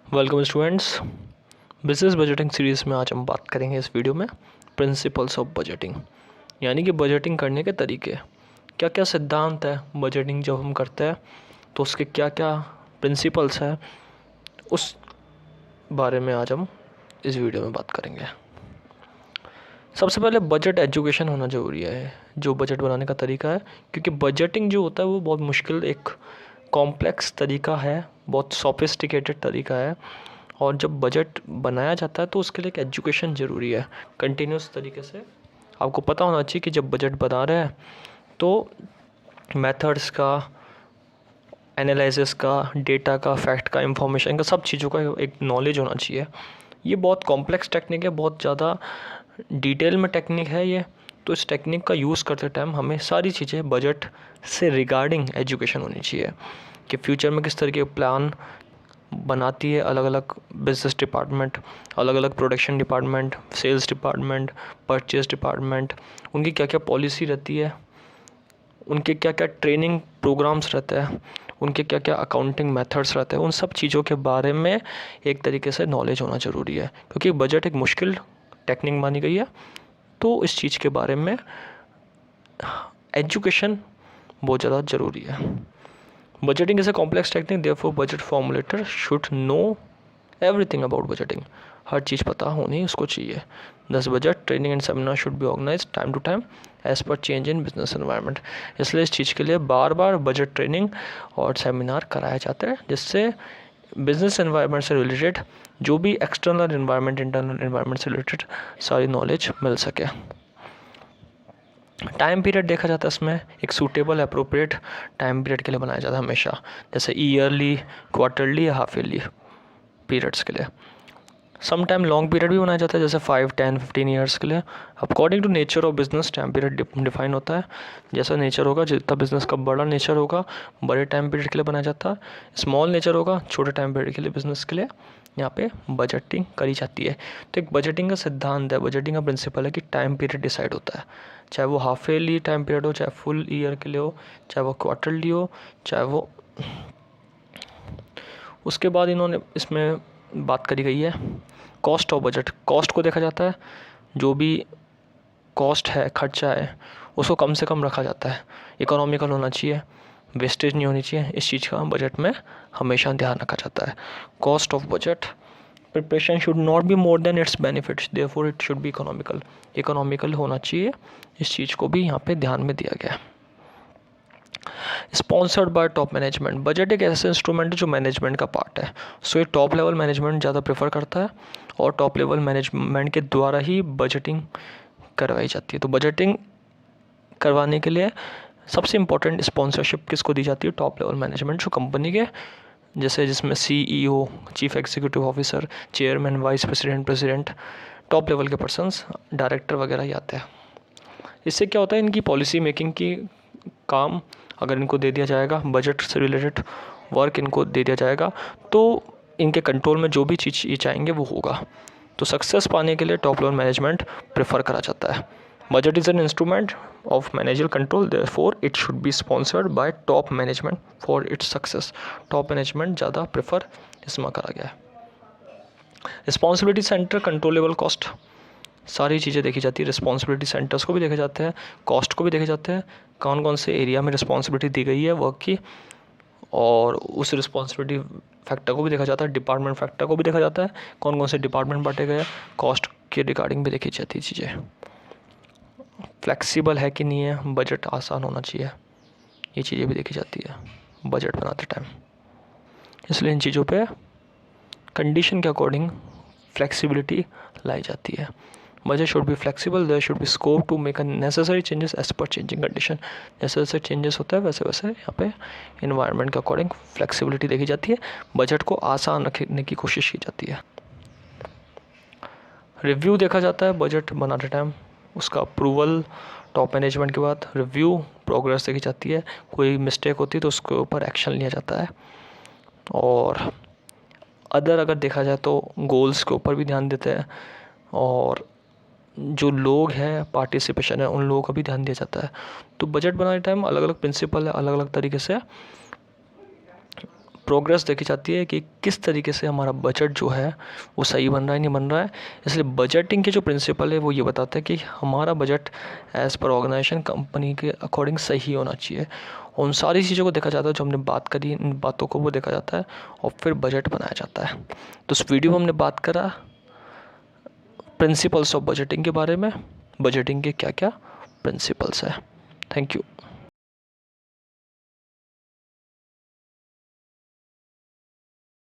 Welcome students. Business budgeting series में आज हम बात करेंगे इस वीडियो में प्रिंसिपल्स ऑफ बजटिंग, यानी कि बजटिंग करने के तरीके। क्या क्या सिद्धांत है बजटिंग जब हम करते हैं तो उसके क्या क्या प्रिंसिपल्स हैं, उस बारे में आज हम इस वीडियो में बात करेंगे। सबसे पहले बजट एजुकेशन होना ज़रूरी है, जो बजट बनाने का तरीका है, क्योंकि बजटिंग जो होता है वो बहुत मुश्किल एक कॉम्प्लेक्स तरीका है, बहुत सोफिस्टिकेटेड तरीका है। और जब बजट बनाया जाता है तो उसके लिए एक एजुकेशन ज़रूरी है कंटिन्यूस तरीके से। आपको पता होना चाहिए कि जब बजट बना रहे हैं तो मेथड्स का, एनालिसिस का, डेटा का, फैक्ट का, इंफॉर्मेशन का, सब चीज़ों का एक नॉलेज होना चाहिए। ये बहुत कॉम्प्लेक्स टेक्निक है, बहुत ज़्यादा डिटेल में टेक्निक है ये। तो इस टेक्निक का यूज़ करते टाइम हमें सारी चीज़ें बजट से रिगार्डिंग एजुकेशन होनी चाहिए कि फ्यूचर में किस तरह के प्लान बनाती है अलग अलग बिजनेस डिपार्टमेंट, अलग अलग production department, sales department, purchase department. उनकी क्या क्या पॉलिसी रहती है, उनके क्या क्या ट्रेनिंग प्रोग्राम्स रहते हैं, उनके क्या क्या अकाउंटिंग मेथड्स रहते हैं। उन सब चीज़ों के बारे में एक तरीके से नॉलेज होना ज़रूरी है, क्योंकि बजट एक मुश्किल टेक्निक मानी गई है। तो इस चीज़ के बारे में एजुकेशन बहुत ज़्यादा ज़रूरी है। Budgeting is a complex technique, therefore budget formulator should know everything about budgeting. हर चीज़ पता होनी उसको चाहिए। This budget training and seminar should be organise time to time as per change in business environment. इसलिए इस चीज़ के लिए बार बार बजट ट्रेनिंग और सेमिनार कराया जाता है, जिससे बिजनेस एनवायरनमेंट से रिलेटेड जो भी एक्सटर्नल एनवायरनमेंट, इंटरनल एनवायरनमेंट से रिलेटेड सारी नॉलेज मिल सके। टाइम पीरियड देखा जाता है इसमें, एक सूटेबल अप्रोप्रिएट टाइम पीरियड के लिए बनाया जाता है हमेशा, जैसे ईयरली, क्वार्टरली या हाफ ईयरली पीरियड्स के लिए। सम टाइम लॉन्ग पीरियड भी बनाया जाता है, जैसे 5, 10, 15 ईयर्स के लिए। According to nature of business time period define होता है। जैसा नेचर होगा, जितना बिजनेस का बड़ा नेचर होगा बड़े टाइम पीरियड के लिए बनाया जाता है। स्मॉल नेचर होगा, छोटे टाइम पीरियड के लिए बिजनेस के लिए यहाँ पे बजटिंग करी जाती है। तो एक बजटिंग का सिद्धांत है, बजटिंग का प्रिंसिपल है कि टाइम पीरियड डिसाइड होता है, चाहे वो हाफ ईयरली टाइम पीरियड हो, चाहे फुल ईयर के लिए हो, चाहे वो क्वार्टरली हो, चाहे वो। उसके बाद इन्होंने इसमें बात करी गई है कॉस्ट ऑफ बजट। कॉस्ट को देखा जाता है, जो भी कॉस्ट है, खर्चा है, उसको कम से कम रखा जाता है। इकोनॉमिकल होना चाहिए, वेस्टेज नहीं होनी चाहिए। इस चीज़ का बजट में हमेशा ध्यान रखा जाता है। Cost of budget preparation should not be more than it's benefits, therefore it should be economical. Economical होना चाहिए, इस चीज़ को भी यहाँ पे ध्यान में दिया गया है। Sponsored by top management. Budget एक ऐसा इंस्ट्रूमेंट है जो मैनेजमेंट का पार्ट है, सो ये टॉप लेवल मैनेजमेंट ज़्यादा प्रेफर करता है और टॉप लेवल मैनेजमेंट के द्वारा ही बजटिंग करवाई जाती है। तो बजटिंग करवाने के लिए सबसे इम्पोर्टेंट स्पॉन्सरशिप किसको दी जाती है? टॉप लेवल मैनेजमेंट, जो कंपनी के, जैसे जिसमें CEO, chief executive officer, chairman, vice president, president, top level के पर्सन्स, डायरेक्टर वगैरह ही आते हैं। इससे क्या होता है, इनकी पॉलिसी मेकिंग की काम अगर इनको दे दिया जाएगा, बजट से रिलेटेड वर्क इनको दे दिया जाएगा, तो इनके कंट्रोल में जो भी चीज़ ये चाहेंगे वो होगा। तो सक्सेस पाने के लिए टॉप लेवल मैनेजमेंट प्रेफर करा जाता है। Budget is an instrument of managerial control, therefore it should be sponsored by top management for its success. Top management ज़्यादा प्रेफर इसमें करा गया है। रिस्पॉन्सिबिलिटी सेंटर, कंट्रोलेबल कॉस्ट, सारी चीज़ें देखी जाती है। रिस्पॉन्सिबिलिटी सेंटर्स को भी देखे जाते हैं, कॉस्ट को भी देखे जाते हैं, कौन कौन से एरिया में रिस्पॉन्सिबिलिटी दी गई है वर्क की, और उस रिस्पॉन्सिबिलिटी फैक्टर को भी देखा जाता है, डिपार्टमेंट फैक्टर को भी देखा जाता है, कौन कौन से डिपार्टमेंट बांटे गए, कॉस्ट के रिगार्डिंग भी देखी जाती है चीज़ें। फ्लेक्सिबल है कि नहीं है, बजट आसान होना चाहिए, ये चीज़ें भी देखी जाती है बजट बनाते टाइम। इसलिए इन चीज़ों पे कंडीशन के अकॉर्डिंग फ्लेक्सिबिलिटी लाई जाती है। Budget should be flexible, there should be scope to make a necessary changes as per changing condition। जैसे जैसे चेंजेस होता है वैसे वैसे यहाँ पे इन्वायरमेंट के अकॉर्डिंग फ्लेक्सिबिलिटी देखी जाती है, बजट को आसान रखने की कोशिश की जाती है। रिव्यू देखा जाता है बजट बनाते टाइम, उसका अप्रूवल टॉप मैनेजमेंट के बाद रिव्यू प्रोग्रेस देखी जाती है। कोई मिस्टेक होती है तो उसके ऊपर एक्शन लिया जाता है। और अगर देखा जाए तो गोल्स के ऊपर भी ध्यान देते हैं, और जो लोग हैं, पार्टिसिपेशन है, उन लोगों का भी ध्यान दिया जाता है। तो बजट बनाने टाइम अलग अलग प्रिंसिपल है, अलग अलग तरीके से प्रोग्रेस देखी जाती है कि किस तरीके से हमारा बजट जो है वो सही बन रहा है नहीं बन रहा है। इसलिए बजटिंग के जो प्रिंसिपल है वो ये बताते हैं कि हमारा budget as per organisation company के अकॉर्डिंग सही होना चाहिए। उन सारी चीज़ों को देखा जाता है जो हमने बात करी, इन बातों को वो देखा जाता है और फिर बजट बनाया जाता है। तो इस वीडियो में हमने बात करा प्रिंसिपल्स ऑफ बजटिंग के बारे में, बजटिंग के क्या क्या प्रिंसिपल्स है। Thank you.